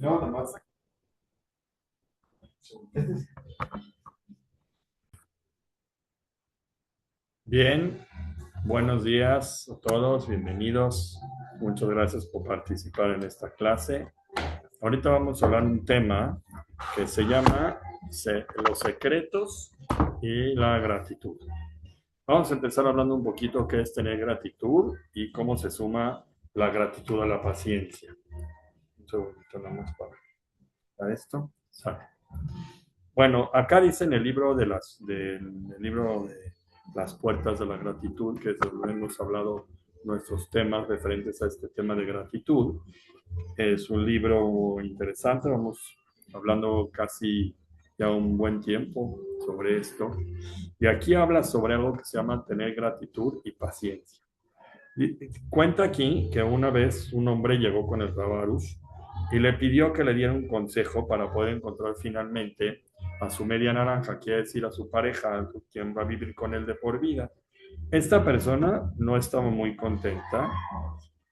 No, nomás. Bien, buenos días a todos, bienvenidos. Muchas gracias por participar en esta clase. Ahorita vamos a hablar de un tema que se llama los secretos y la gratitud. Vamos a empezar hablando un poquito qué es tener gratitud y cómo se suma la gratitud a la paciencia. Un segundito nada más para esto. Sale. Bueno, acá dice en el libro del libro de las puertas de la gratitud, que es donde hemos hablado nuestros temas referentes a este tema de gratitud. Es un libro interesante, vamos hablando casi ya un buen tiempo sobre esto. Y aquí habla sobre algo que se llama tener gratitud y paciencia. Y cuenta aquí que una vez un hombre llegó con el Rabarush y le pidió que le diera un consejo para poder encontrar finalmente a su media naranja, quiere decir a su pareja, quien va a vivir con él de por vida. Esta persona no estaba muy contenta,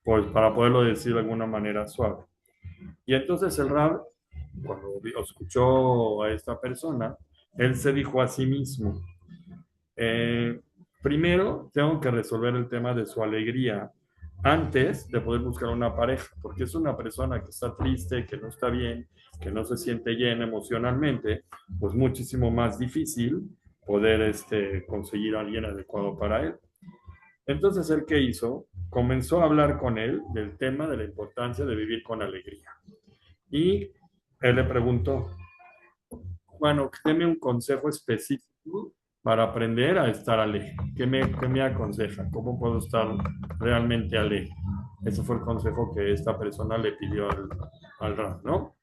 pues para poderlo decir de alguna manera suave. Y entonces el Rab, cuando escuchó a esta persona, él se dijo a sí mismo, eh, primero tengo que resolver el tema de su alegría antes de poder buscar una pareja, porque es una persona que está triste, que no está bien, que no se siente llena emocionalmente, pues muchísimo más difícil poder conseguir a alguien adecuado para él. Entonces, ¿él qué hizo? Comenzó a hablar con él del tema de la importancia de vivir con alegría. Y él le preguntó, bueno, deme un consejo específico para aprender a estar alegre. ¿Qué me aconseja? ¿Cómo puedo estar realmente alegre? Ese fue el consejo que esta persona le pidió al Rab, ¿no?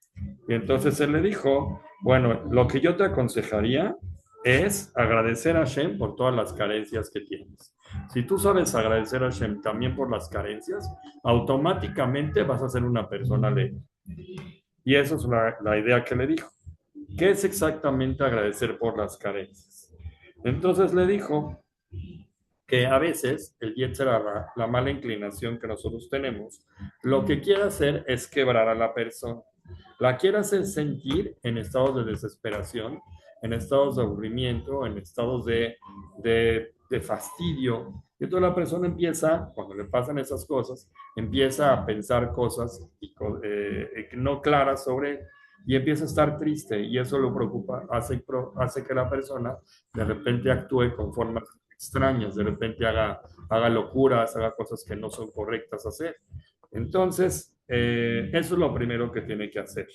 Y entonces él le dijo, bueno, lo que yo te aconsejaría es agradecer a Hashem por todas las carencias que tienes. Si tú sabes agradecer a Hashem también por las carencias, automáticamente vas a ser una persona alegre. Y eso es la idea que le dijo. ¿Qué es exactamente agradecer por las carencias? Entonces le dijo que a veces el Yetzer Hara, la mala inclinación que nosotros tenemos, lo que quiere hacer es quebrar a la persona. La quiere hacer sentir en estados de desesperación, en estados de aburrimiento, en estados de fastidio. Y entonces la persona empieza, cuando le pasan esas cosas, empieza a pensar cosas no claras sobre y empieza a estar triste y eso lo preocupa, hace que la persona de repente actúe con formas extrañas, de repente haga locuras, haga cosas que no son correctas hacer. Entonces, eso es lo primero que tiene que hacer.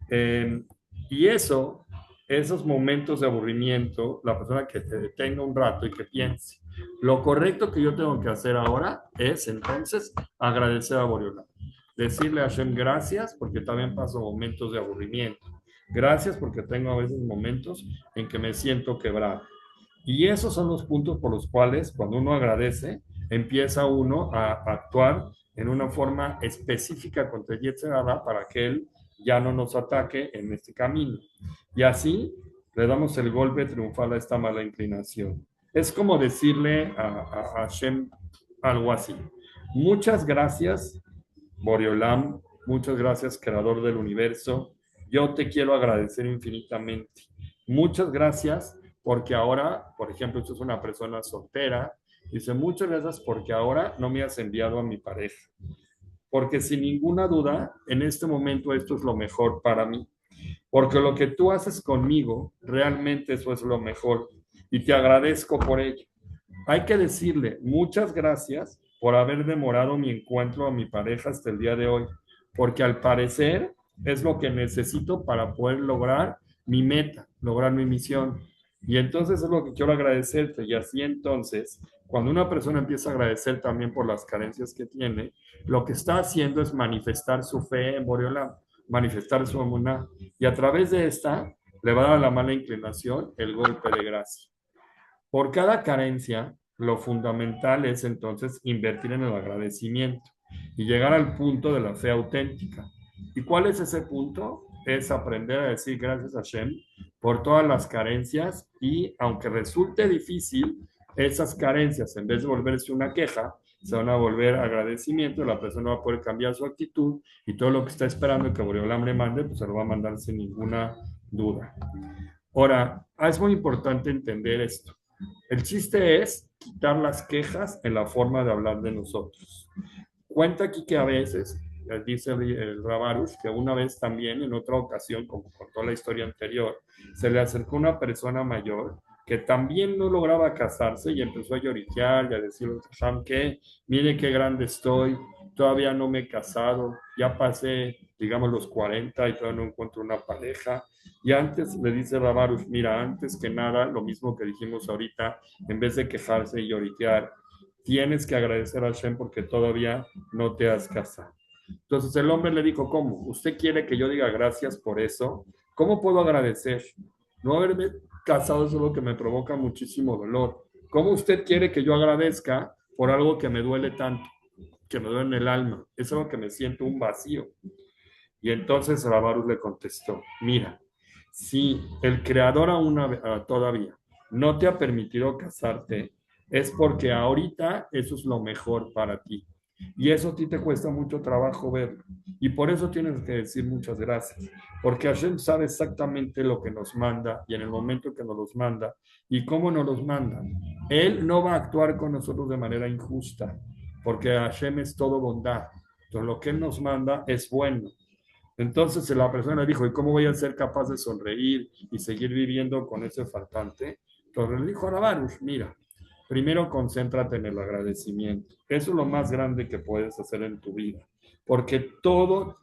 Eh, y esos momentos de aburrimiento, la persona que te detenga un rato y que piense, lo correcto que yo tengo que hacer ahora es entonces agradecer a Boreola. Decirle a Hashem gracias porque también paso momentos de aburrimiento. Gracias porque tengo a veces momentos en que me siento quebrado. Y esos son los puntos por los cuales cuando uno agradece, empieza uno a actuar en una forma específica contra el Yetzer Hara para que él ya no nos ataque en este camino. Y así le damos el golpe triunfal a esta mala inclinación. Es como decirle a Hashem algo así. Muchas gracias, Boreolam, muchas gracias, Creador del Universo. Yo te quiero agradecer infinitamente. Muchas gracias porque ahora, por ejemplo, tú es una persona soltera, dice, muchas gracias porque ahora no me has enviado a mi pareja. Porque sin ninguna duda, en este momento esto es lo mejor para mí. Porque lo que tú haces conmigo, realmente eso es lo mejor. Y te agradezco por ello. Hay que decirle muchas gracias por haber demorado mi encuentro a mi pareja hasta el día de hoy, porque al parecer es lo que necesito para poder lograr mi meta, lograr mi misión. Y entonces es lo que quiero agradecerte. Y así entonces, cuando una persona empieza a agradecer también por las carencias que tiene, lo que está haciendo es manifestar su fe en Boreolam, manifestar su emuná. Y a través de esta, le va a dar a la mala inclinación el golpe de gracia. Por cada carencia, lo fundamental es entonces invertir en el agradecimiento y llegar al punto de la fe auténtica. ¿Y cuál es ese punto? Es aprender a decir gracias a Hashem por todas las carencias y aunque resulte difícil, esas carencias, en vez de volverse una queja, se van a volver agradecimiento, la persona va a poder cambiar su actitud y todo lo que está esperando que Boreolam le mande, pues se lo va a mandar sin ninguna duda. Ahora, es muy importante entender esto. El chiste es quitar las quejas en la forma de hablar de nosotros. Cuenta aquí que a veces, dice el Rabarush, que una vez también, en otra ocasión, como contó la historia anterior, se le acercó una persona mayor que también no lograba casarse y empezó a lloriquear y a decirle, Sam, que mire qué grande estoy, todavía no me he casado, ya pasé, digamos, los 40 y todavía no encuentro una pareja. Y antes le dice Rabarush, mira, antes que nada, lo mismo que dijimos ahorita, en vez de quejarse y lloriquear, tienes que agradecer a Hashem porque todavía no te has casado. Entonces el hombre le dijo, ¿cómo? ¿Usted quiere que yo diga gracias por eso? ¿Cómo puedo agradecer? No haberme casado es algo que me provoca muchísimo dolor. ¿Cómo usted quiere que yo agradezca por algo que me duele tanto, que me duele en el alma? Es algo que me siento un vacío. Y entonces Rabarus le contestó, mira, si el creador todavía no te ha permitido casarte, es porque ahorita eso es lo mejor para ti. Y eso a ti te cuesta mucho trabajo verlo. Y por eso tienes que decir muchas gracias. Porque Hashem sabe exactamente lo que nos manda y en el momento que nos los manda y cómo nos los manda. Él no va a actuar con nosotros de manera injusta, porque Hashem es todo bondad. Entonces lo que Él nos manda es bueno. Entonces la persona dijo, ¿y cómo voy a ser capaz de sonreír y seguir viviendo con ese faltante? Entonces le dijo a Baruch, mira, primero concéntrate en el agradecimiento. Eso es lo más grande que puedes hacer en tu vida. Porque todo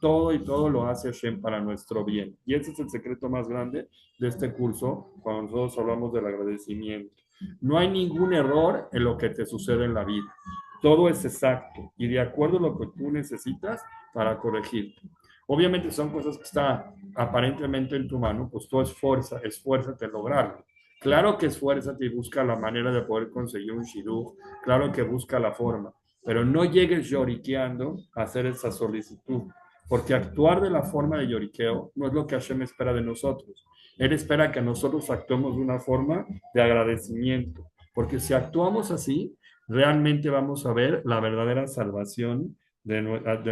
lo hace Hashem para nuestro bien. Y ese es el secreto más grande de este curso cuando nosotros hablamos del agradecimiento. No hay ningún error en lo que te sucede en la vida. Todo es exacto y de acuerdo a lo que tú necesitas para corregirte. Obviamente son cosas que están aparentemente en tu mano, pues tú esfuérzate en lograrlo. Claro que esfuérzate y busca la manera de poder conseguir un shidduch, claro que busca la forma, pero no llegues lloriqueando a hacer esa solicitud, porque actuar de la forma de lloriqueo no es lo que Hashem espera de nosotros. Él espera que nosotros actuemos de una forma de agradecimiento, porque si actuamos así, realmente vamos a ver la verdadera salvación de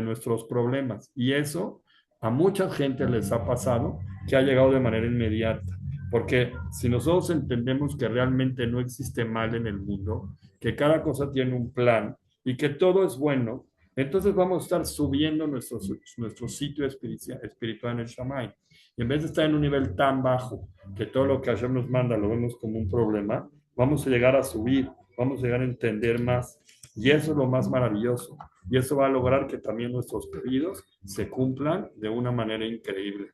nuestros problemas. Y eso a mucha gente les ha pasado que ha llegado de manera inmediata. Porque si nosotros entendemos que realmente no existe mal en el mundo, que cada cosa tiene un plan y que todo es bueno, entonces vamos a estar subiendo nuestro sitio espiritual en el Shammai. Y en vez de estar en un nivel tan bajo, que todo lo que Hashem nos manda lo vemos como un problema, vamos a llegar a subir, vamos a llegar a entender más. Y eso es lo más maravilloso. Y eso va a lograr que también nuestros pedidos se cumplan de una manera increíble.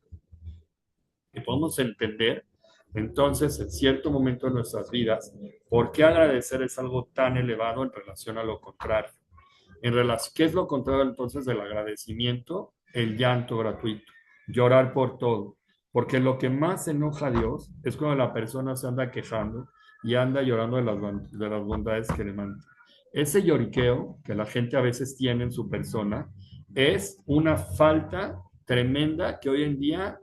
Y podemos entender, entonces, en cierto momento de nuestras vidas, por qué agradecer es algo tan elevado en relación a lo contrario. ¿Qué es lo contrario entonces del agradecimiento? El llanto gratuito, llorar por todo. Porque lo que más enoja a Dios es cuando la persona se anda quejando y anda llorando de las bondades que le manda. Ese lloriqueo que la gente a veces tiene en su persona es una falta tremenda que hoy en día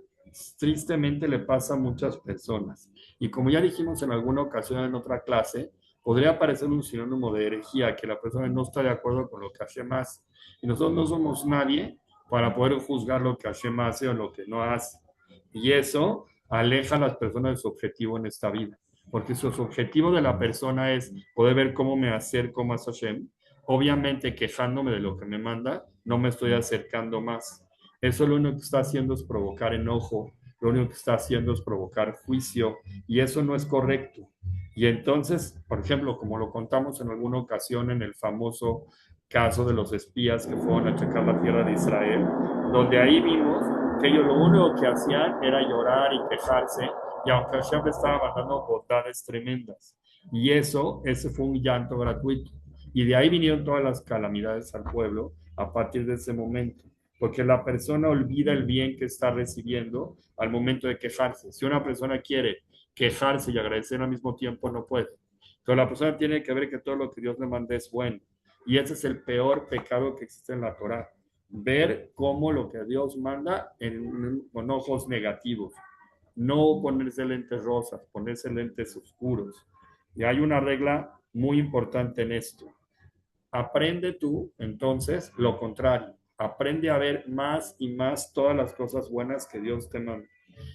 tristemente le pasa a muchas personas. Y como ya dijimos en alguna ocasión en otra clase, podría parecer un sinónimo de herejía, que la persona no está de acuerdo con lo que Hashem hace. Y nosotros no somos nadie para poder juzgar lo que Hashem hace o lo que no hace. Y eso aleja a las personas de su objetivo en esta vida. Porque si su objetivo de la persona es poder ver cómo me acerco más a Hashem, obviamente quejándome de lo que me manda, no me estoy acercando más. Eso lo único que está haciendo es provocar enojo, lo único que está haciendo es provocar juicio, y eso no es correcto. Y entonces, por ejemplo, como lo contamos en alguna ocasión en el famoso caso de los espías que fueron a checar la tierra de Israel, donde ahí vimos que ellos lo único que hacían era llorar y quejarse, y aunque Hashem le estaba mandando bondades tremendas. Y ese fue un llanto gratuito. Y de ahí vinieron todas las calamidades al pueblo a partir de ese momento. Porque la persona olvida el bien que está recibiendo al momento de quejarse. Si una persona quiere quejarse y agradecer al mismo tiempo, no puede. Entonces la persona tiene que ver que todo lo que Dios le manda es bueno. Y ese es el peor pecado que existe en la Torah. Ver cómo lo que Dios manda con ojos negativos. No ponerse lentes rosas, ponerse lentes oscuros. Y hay una regla muy importante en esto. Aprende tú, entonces, lo contrario. Aprende a ver más y más todas las cosas buenas que Dios te manda.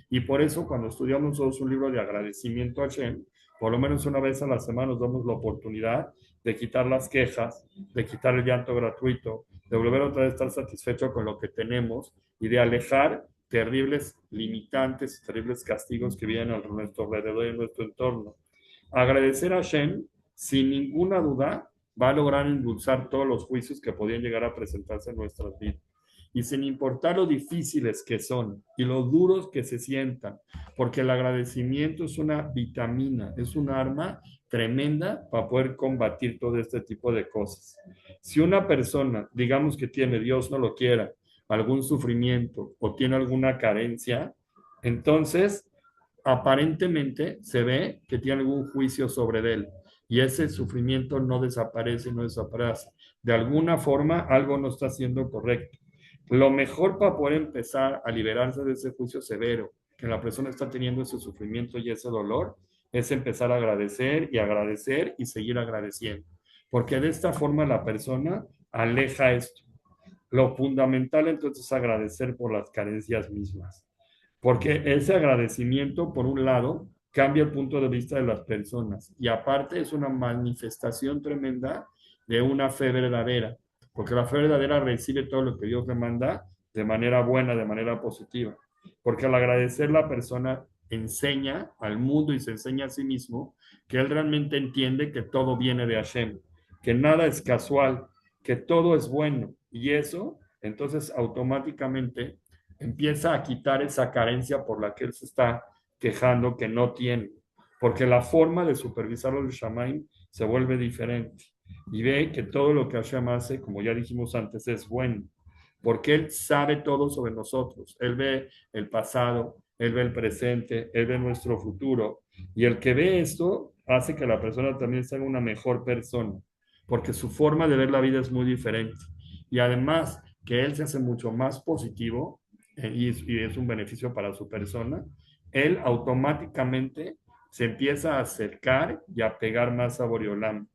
Y por eso, cuando estudiamos nosotros un libro de agradecimiento a Hashem, por lo menos una vez a la semana nos damos la oportunidad de quitar las quejas, de quitar el llanto gratuito, de volver otra vez a estar satisfecho con lo que tenemos y de alejar terribles limitantes y terribles castigos que vienen a nuestro alrededor y en nuestro entorno. Agradecer a Hashem, sin ninguna duda, va a lograr endulzar todos los juicios que podían llegar a presentarse en nuestras vidas. Y sin importar lo difíciles que son y lo duros que se sientan, porque el agradecimiento es una vitamina, es un arma tremenda para poder combatir todo este tipo de cosas. Si una persona, digamos que tiene, Dios no lo quiera, algún sufrimiento o tiene alguna carencia, entonces aparentemente se ve que tiene algún juicio sobre él y ese sufrimiento no desaparece, no desaparece. De alguna forma algo no está siendo correcto. Lo mejor para poder empezar a liberarse de ese juicio severo, que la persona está teniendo ese sufrimiento y ese dolor, es empezar a agradecer y seguir agradeciendo. Porque de esta forma la persona aleja esto. Lo fundamental entonces es agradecer por las carencias mismas. Porque ese agradecimiento, por un lado, cambia el punto de vista de las personas y aparte es una manifestación tremenda de una fe verdadera, porque la fe verdadera recibe todo lo que Dios le manda de manera buena, de manera positiva. Porque al agradecer la persona enseña al mundo y se enseña a sí mismo que él realmente entiende que todo viene de Hashem, que nada es casual, que todo es bueno. Y eso, entonces, automáticamente empieza a quitar esa carencia por la que él se está quejando que no tiene, porque la forma de supervisar los Shamaim se vuelve diferente y ve que todo lo que Hashem hace, como ya dijimos antes, es bueno, porque él sabe todo sobre nosotros, él ve el pasado, él ve el presente, él ve nuestro futuro, y el que ve esto hace que la persona también sea una mejor persona, porque su forma de ver la vida es muy diferente, y además que él se hace mucho más positivo, y es un beneficio para su persona, él automáticamente se empieza a acercar y a pegar más a Boreolam.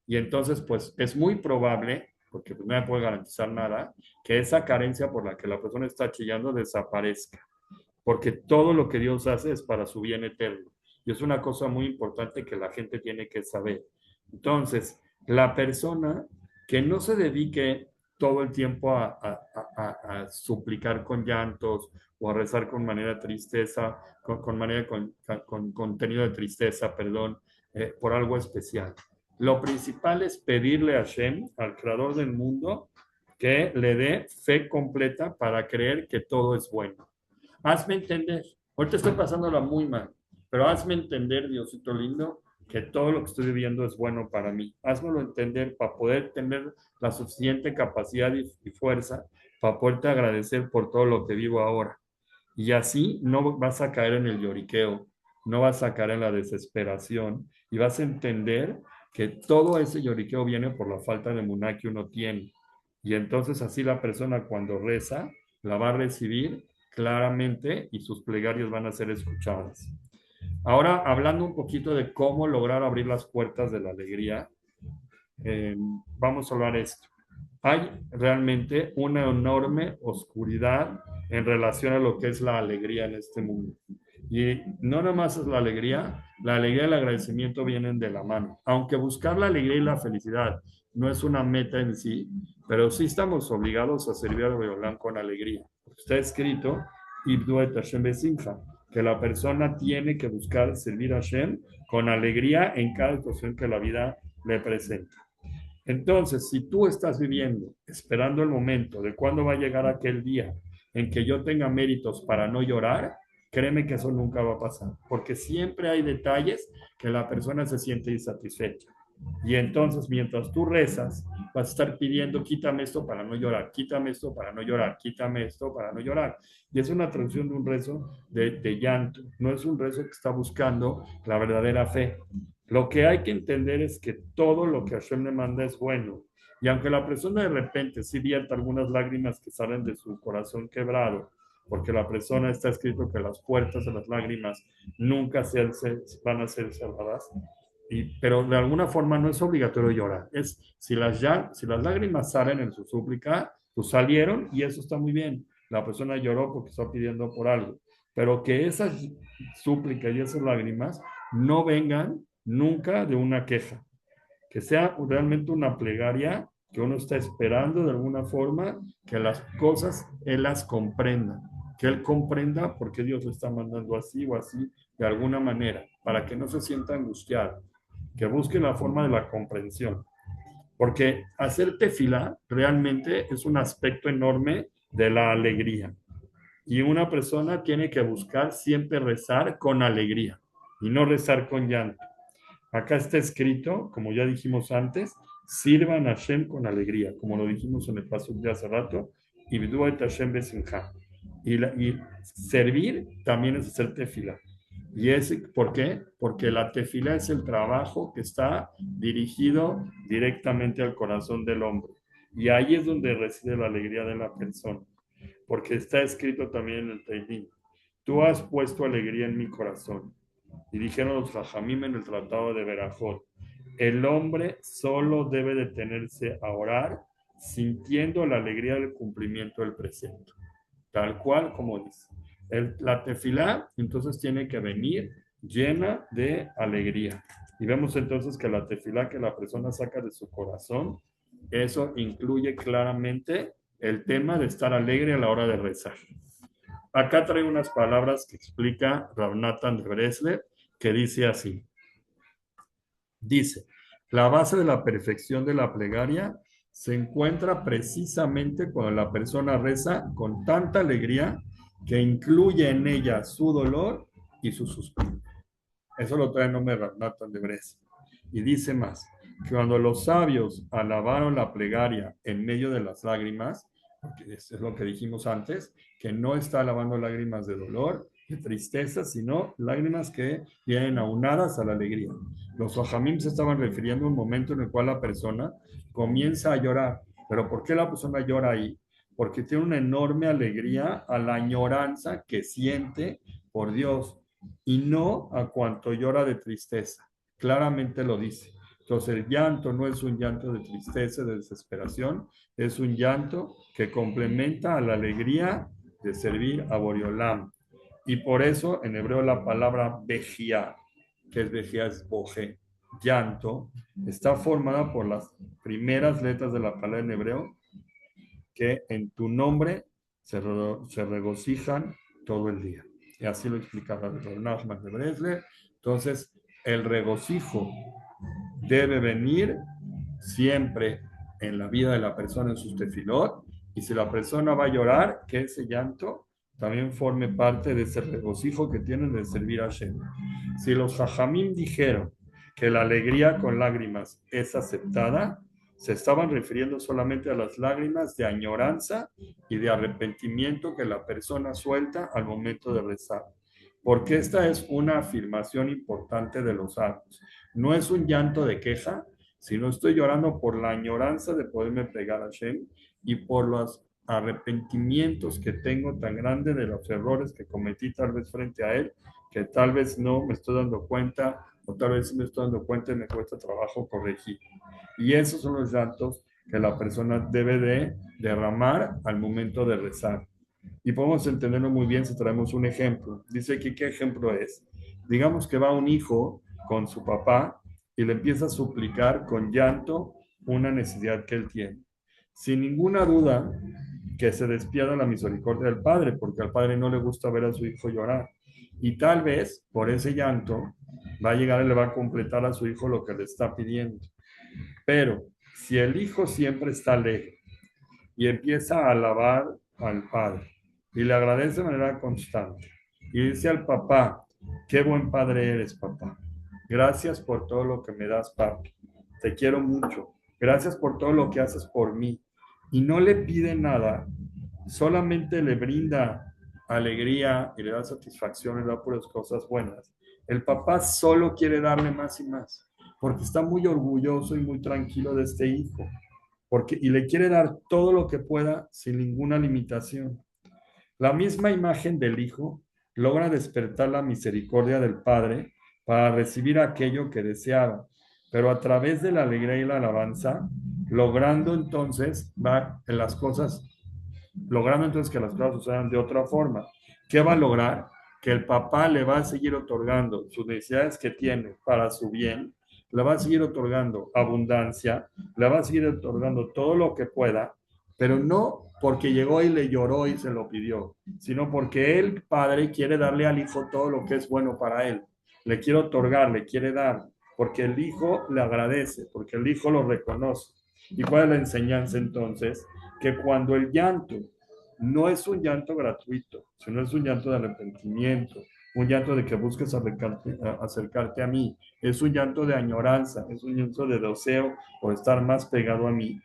Y entonces, pues es muy probable, porque no me puede garantizar nada, que esa carencia por la que la persona está chillando desaparezca. Porque todo lo que Dios hace es para su bien eterno. Y es una cosa muy importante que la gente tiene que saber. Entonces, la persona que no se dedique todo el tiempo a suplicar con llantos o a rezar con manera de tristeza, con contenido de tristeza, perdón, por algo especial. Lo principal es pedirle a Hashem, al creador del mundo, que le dé fe completa para creer que todo es bueno. Hazme entender, ahorita estoy pasándola muy mal, pero hazme entender, Diosito lindo, que todo lo que estoy viviendo es bueno para mí. Házmelo entender para poder tener la suficiente capacidad y fuerza para poderte agradecer por todo lo que vivo ahora. Y así no vas a caer en el lloriqueo, no vas a caer en la desesperación y vas a entender que todo ese lloriqueo viene por la falta de muná que uno tiene. Y entonces así la persona cuando reza la va a recibir claramente y sus plegarias van a ser escuchadas. Ahora, hablando un poquito de cómo lograr abrir las puertas de la alegría, vamos a hablar esto. Hay realmente una enorme oscuridad en relación a lo que es la alegría en este mundo. Y no nada más es la alegría y el agradecimiento vienen de la mano. Aunque buscar la alegría y la felicidad no es una meta en sí, pero sí estamos obligados a servir al Boreolam con alegría. Está escrito, Ibdu et Hashem besimcha, que la persona tiene que buscar servir a Hashem con alegría en cada situación que la vida le presenta. Entonces, si tú estás viviendo, esperando el momento de cuándo va a llegar aquel día en que yo tenga méritos para no llorar, créeme que eso nunca va a pasar, porque siempre hay detalles que la persona se siente insatisfecha. Y entonces, mientras tú rezas, vas a estar pidiendo, quítame esto para no llorar, quítame esto para no llorar, quítame esto para no llorar. Y es una traducción de un rezo de llanto, no es un rezo que está buscando la verdadera fe. Lo que hay que entender es que todo lo que Hashem le manda es bueno. Y aunque la persona de repente sí vierta algunas lágrimas que salen de su corazón quebrado, porque la persona está escrito que las puertas de las lágrimas nunca van a ser cerradas, Pero de alguna forma no es obligatorio llorar. Si las lágrimas salen en su súplica, pues salieron y eso está muy bien. La persona lloró porque está pidiendo por algo. Pero que esas súplicas y esas lágrimas no vengan nunca de una queja. Que sea realmente una plegaria que uno está esperando de alguna forma que las cosas Él las comprenda. Que Él comprenda por qué Dios lo está mandando así o así de alguna manera, para que no se sienta angustiado, que busque la forma de la comprensión. Porque hacer tefilá realmente es un aspecto enorme de la alegría. Y una persona tiene que buscar siempre rezar con alegría y no rezar con llanto. Acá está escrito, como ya dijimos antes, sirvan a Hashem con alegría, como lo dijimos en el paso de hace rato, y Hashem besimcha. Y servir también es hacer tefila. ¿Y es por qué? Porque la tefila es el trabajo que está dirigido directamente al corazón del hombre. Y ahí es donde reside la alegría de la persona. Porque está escrito también en el Teilín. Tú has puesto alegría en mi corazón. Y dijeron los Jajamim en el Tratado de Berajot, el hombre solo debe detenerse a orar sintiendo la alegría del cumplimiento del precepto, tal cual como dice. La tefilá entonces tiene que venir llena de alegría. Y vemos entonces que la tefilá que la persona saca de su corazón, eso incluye claramente el tema de estar alegre a la hora de rezar. Acá traigo unas palabras que explica Rav Natan de Breslev, que dice así. Dice, la base de la perfección de la plegaria se encuentra precisamente cuando la persona reza con tanta alegría que incluye en ella su dolor y su suspiro. Eso lo trae el nombre de Rav Natan de Breslev. Y dice más, que cuando los sabios alabaron la plegaria en medio de las lágrimas, porque es lo que dijimos antes, que no está alabando lágrimas de dolor, de tristeza, sino lágrimas que vienen aunadas a la alegría. Los ojamim se estaban refiriendo a un momento en el cual la persona comienza a llorar. ¿Pero por qué la persona llora ahí? Porque tiene una enorme alegría a la añoranza que siente por Dios y no a cuanto llora de tristeza. Claramente lo dice. Entonces el llanto no es un llanto de tristeza, de desesperación, es un llanto que complementa a la alegría de servir a Boriolam. Y por eso en hebreo la palabra vejía, que es vejía es boje, llanto, está formada por las primeras letras de la palabra en hebreo que en tu nombre se regocijan todo el día. Y así lo explicaba el Nachman de Breslev. Entonces, el regocijo debe venir siempre en la vida de la persona en sus tefilot. Y si la persona va a llorar, que ese llanto también forme parte de ese regocijo que tienen de servir a Hashem. Si los jajamim dijeron que la alegría con lágrimas es aceptada, se estaban refiriendo solamente a las lágrimas de añoranza y de arrepentimiento que la persona suelta al momento de rezar. Porque esta es una afirmación importante de los actos. No es un llanto de queja, sino estoy llorando por la añoranza de poderme pegar a Hashem y por los arrepentimientos que tengo tan grandes de los errores que cometí tal vez frente a Él, que tal vez no me estoy dando cuenta o tal vez sí me estoy dando cuenta y me cuesta trabajo corregir. Y esos son los llantos que la persona debe de derramar al momento de rezar. Y podemos entenderlo muy bien si traemos un ejemplo. Dice aquí, ¿qué ejemplo es? Digamos que va un hijo con su papá y le empieza a suplicar con llanto una necesidad que él tiene. Sin ninguna duda que se despiada la misericordia del padre, porque al padre no le gusta ver a su hijo llorar. Y tal vez por ese llanto va a llegar y le va a completar a su hijo lo que le está pidiendo. Pero si el hijo siempre está alegre y empieza a alabar al padre y le agradece de manera constante y dice al papá, qué buen padre eres, papá. Gracias por todo lo que me das, papi. Te quiero mucho. Gracias por todo lo que haces por mí. Y no le pide nada, solamente le brinda alegría y le da satisfacción, le da puras cosas buenas. El papá solo quiere darle más y más, porque está muy orgulloso y muy tranquilo de este hijo, y le quiere dar todo lo que pueda sin ninguna limitación. La misma imagen del hijo logra despertar la misericordia del padre para recibir aquello que deseaba, pero a través de la alegría y la alabanza, logrando entonces va en las cosas, logrando entonces que las cosas sucedan de otra forma. ¿Qué va a lograr? Que el papá le va a seguir otorgando sus necesidades que tiene para su bien, le va a seguir otorgando abundancia, le va a seguir otorgando todo lo que pueda, pero no porque llegó y le lloró y se lo pidió, sino porque el padre quiere darle al hijo todo lo que es bueno para él. Le quiere otorgar, le quiere dar, porque el hijo le agradece, porque el hijo lo reconoce. ¿Y cuál es la enseñanza entonces? Que cuando el llanto no es un llanto gratuito, sino es un llanto de arrepentimiento, un llanto de que busques acercarte a mí, es un llanto de añoranza, es un llanto de deseo por estar más pegado a mí.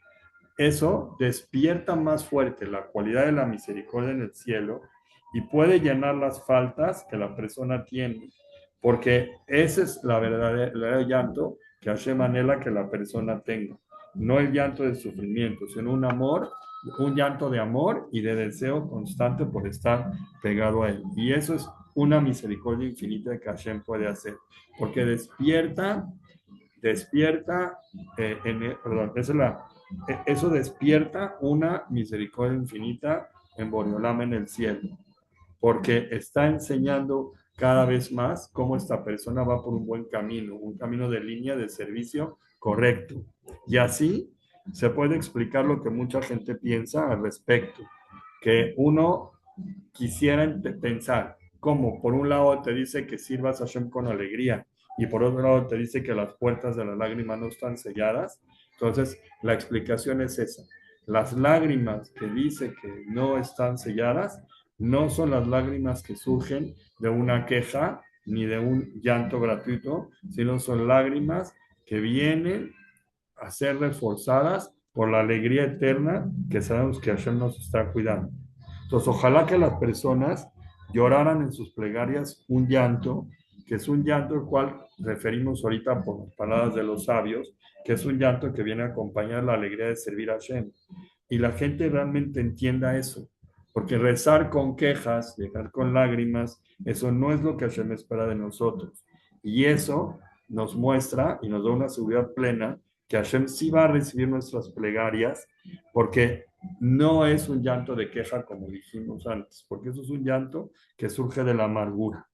Eso despierta más fuerte la cualidad de la misericordia en el cielo y puede llenar las faltas que la persona tiene, porque ese es la verdadera, el verdadero llanto que Hashem anhela que la persona tenga, no el llanto de sufrimiento, sino un amor, un llanto de amor y de deseo constante por estar pegado a él. Y eso es una misericordia infinita que Hashem puede hacer, porque despierta, perdón, eso despierta una misericordia infinita en Boreolam en el cielo, porque está enseñando cada vez más cómo esta persona va por un camino de línea de servicio correcto. Y así se puede explicar lo que mucha gente piensa al respecto, que uno quisiera pensar cómo por un lado te dice que sirvas a Hashem con alegría y por otro lado te dice que las puertas de la lágrima no están selladas. Entonces, la explicación es esa. Las lágrimas que dice que no están selladas no son las lágrimas que surgen de una queja ni de un llanto gratuito, sino son lágrimas que vienen a ser reforzadas por la alegría eterna que sabemos que Hashem nos está cuidando. Entonces, ojalá que las personas lloraran en sus plegarias un llanto, que es un llanto el cual referimos ahorita por las palabras de los sabios, que es un llanto que viene a acompañar la alegría de servir a Hashem. Y la gente realmente entienda eso, porque rezar con quejas, llegar con lágrimas, eso no es lo que Hashem espera de nosotros. Y eso nos muestra y nos da una seguridad plena que Hashem sí va a recibir nuestras plegarias, porque no es un llanto de queja como dijimos antes, porque eso es un llanto que surge de la amargura.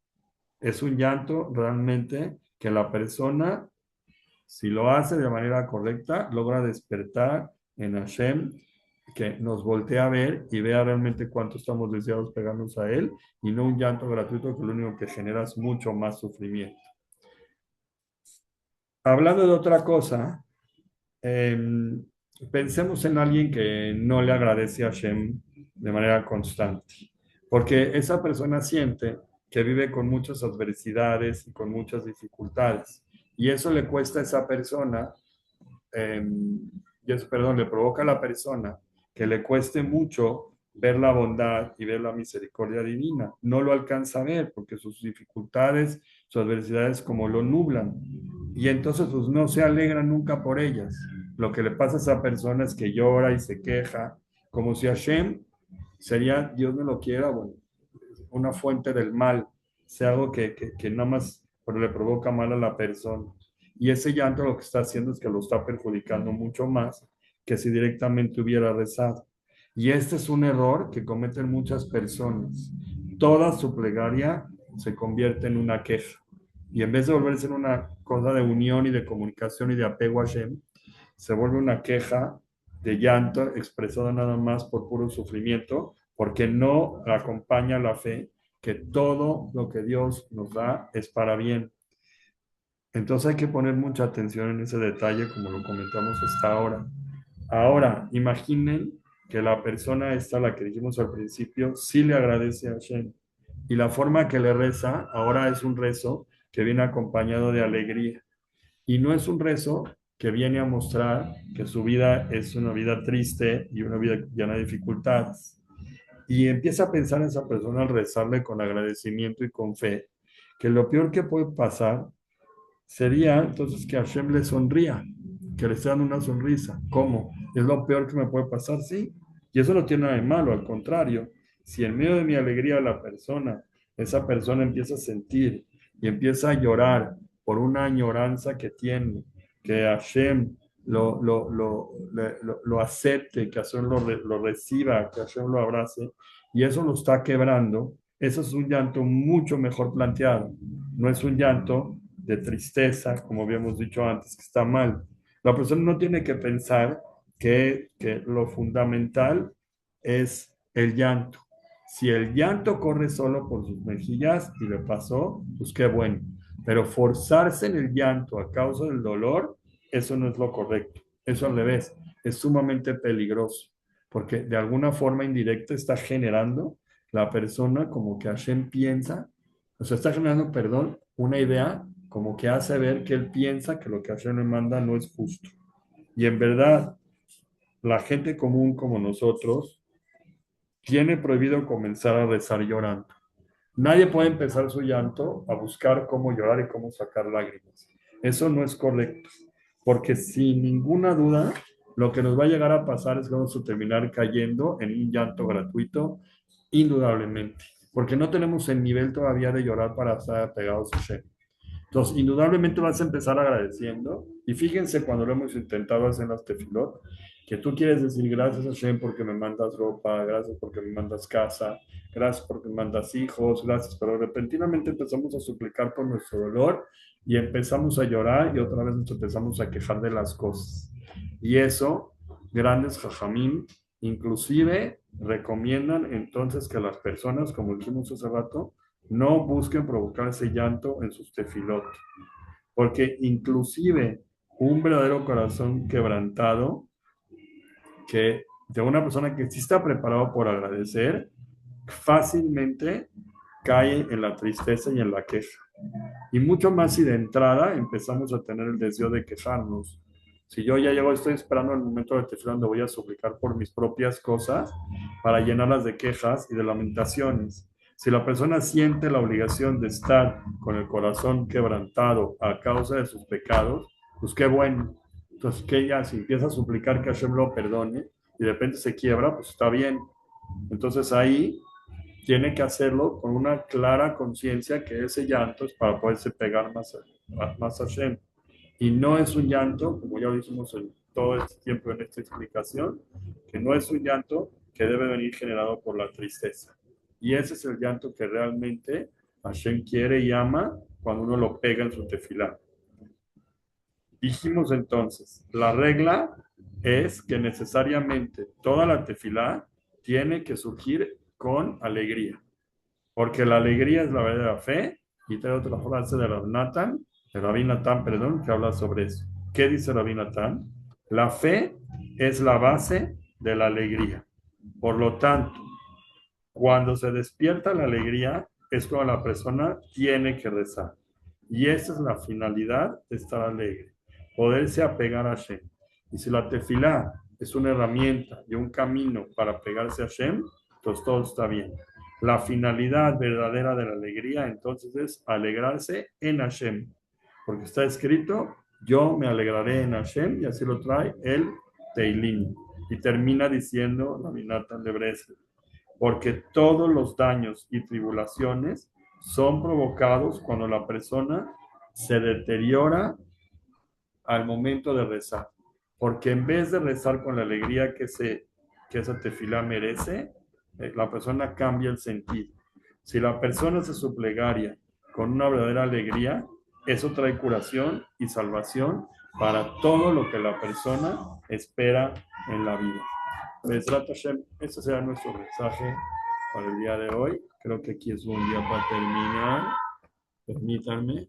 Es un llanto realmente que la persona, si lo hace de manera correcta, logra despertar en Hashem, que nos voltea a ver y vea realmente cuánto estamos deseados pegarnos a Él, y no un llanto gratuito que lo único que genera es mucho más sufrimiento. Hablando de otra cosa, eh, pensemos en alguien que no le agradece a Hashem de manera constante, porque esa persona siente que vive con muchas adversidades y con muchas dificultades, y eso le cuesta a esa persona, eh, y eso, perdón, le provoca a la persona que le cueste mucho ver la bondad y ver la misericordia divina. No lo alcanza a ver porque sus dificultades, sus adversidades como lo nublan. Y entonces pues no se alegra nunca por ellas. Lo que le pasa a esa persona es que llora y se queja, como si Hashem sería, Dios me lo quiera, bueno, una fuente del mal, sea algo que nada más le provoca mal a la persona. Y ese llanto lo que está haciendo es que lo está perjudicando mucho más que si directamente hubiera rezado. Y este es un error que cometen muchas personas. Toda su plegaria se convierte en una queja. Y en vez de volverse en una cosa de unión y de comunicación y de apego a Hashem, se vuelve una queja de llanto expresada nada más por puro sufrimiento, porque no acompaña la fe que todo lo que Dios nos da es para bien. Entonces hay que poner mucha atención en ese detalle, como lo comentamos hasta ahora. Ahora, imaginen que la persona esta, la que dijimos al principio, sí le agradece a Hashem. Y la forma que le reza ahora es un rezo que viene acompañado de alegría. Y no es un rezo que viene a mostrar que su vida es una vida triste y una vida llena de dificultades. Y empieza a pensar en esa persona al rezarle con agradecimiento y con fe, que lo peor que puede pasar sería entonces que Hashem le sonría, que le esté dando una sonrisa. ¿Cómo? ¿Es lo peor que me puede pasar? Sí. Y eso no tiene nada de malo, al contrario. Si en medio de mi alegría esa persona empieza a sentir y empieza a llorar por una añoranza que tiene, que Hashem lo acepte, que Hashem lo reciba, que Hashem lo abrace, y eso lo está quebrando, eso es un llanto mucho mejor planteado. No es un llanto de tristeza, como habíamos dicho antes, que está mal. La persona no tiene que pensar que lo fundamental es el llanto. Si el llanto corre solo por sus mejillas y le pasó, pues qué bueno. Pero forzarse en el llanto a causa del dolor, eso no es lo correcto. Eso al revés, es sumamente peligroso, porque de alguna forma indirecta está generando la persona como que Hashem piensa, o sea, está generando, perdón, una idea como que hace ver que él piensa que lo que Hashem le manda no es justo. Y en verdad, la gente común como nosotros tiene prohibido comenzar a rezar llorando. Nadie puede empezar su llanto a buscar cómo llorar y cómo sacar lágrimas. Eso no es correcto, porque sin ninguna duda, lo que nos va a llegar a pasar es que vamos a terminar cayendo en un llanto gratuito, indudablemente, porque no tenemos el nivel todavía de llorar para estar apegados a Shem. Entonces, indudablemente vas a empezar agradeciendo. Y fíjense cuando lo hemos intentado hacer en las tefilot, que tú quieres decir gracias a Shem porque me mandas ropa, gracias porque me mandas casa, gracias porque me mandas hijos, gracias. Pero repentinamente empezamos a suplicar por nuestro dolor y empezamos a llorar y otra vez nos empezamos a quejar de las cosas. Y eso, grandes jajamim, inclusive recomiendan entonces que las personas, como dijimos hace rato, no busquen provocar ese llanto en sus tefilot, porque inclusive un verdadero corazón quebrantado, que de una persona que sí está preparado por agradecer, fácilmente cae en la tristeza y en la queja. Y mucho más si de entrada empezamos a tener el deseo de quejarnos. Si yo ya llego, estoy esperando el momento de tefilá donde voy a suplicar por mis propias cosas para llenarlas de quejas y de lamentaciones. Si la persona siente la obligación de estar con el corazón quebrantado a causa de sus pecados, pues qué bueno. Entonces, que ya si empieza a suplicar que Hashem lo perdone y de repente se quiebra, pues está bien. Entonces ahí tiene que hacerlo con una clara conciencia que ese llanto es para poderse pegar más a Hashem. Y no es un llanto, como ya lo hicimos en todo este tiempo en esta explicación, que no es un llanto que debe venir generado por la tristeza. Y ese es el llanto que realmente Hashem quiere y ama cuando uno lo pega en su tefilá. Dijimos entonces, la regla es que necesariamente toda la tefilá tiene que surgir con alegría, porque la alegría es la verdadera fe, y trae otra frase de Rabbi Natán, perdón, que habla sobre eso. ¿Qué dice Rabbi Natán? La fe es la base de la alegría. Por lo tanto, cuando se despierta la alegría, es cuando la persona tiene que rezar. Y esa es la finalidad de estar alegre, poderse apegar a Hashem. Y si la tefilá es una herramienta y un camino para pegarse a Hashem, pues todo está bien. La finalidad verdadera de la alegría entonces es alegrarse en Hashem, porque está escrito, yo me alegraré en Hashem, y así lo trae el Teilim. Y termina diciendo la Binatan de Breslev, porque todos los daños y tribulaciones son provocados cuando la persona se deteriora al momento de rezar. Porque en vez de rezar con la alegría que esa tefilá merece, la persona cambia el sentido. Si la persona hace su plegaria con una verdadera alegría, eso trae curación y salvación para todo lo que la persona espera en la vida. Bezrat Hashem, ese será nuestro mensaje para el día de hoy. Creo que aquí es un día para terminar. Permítanme.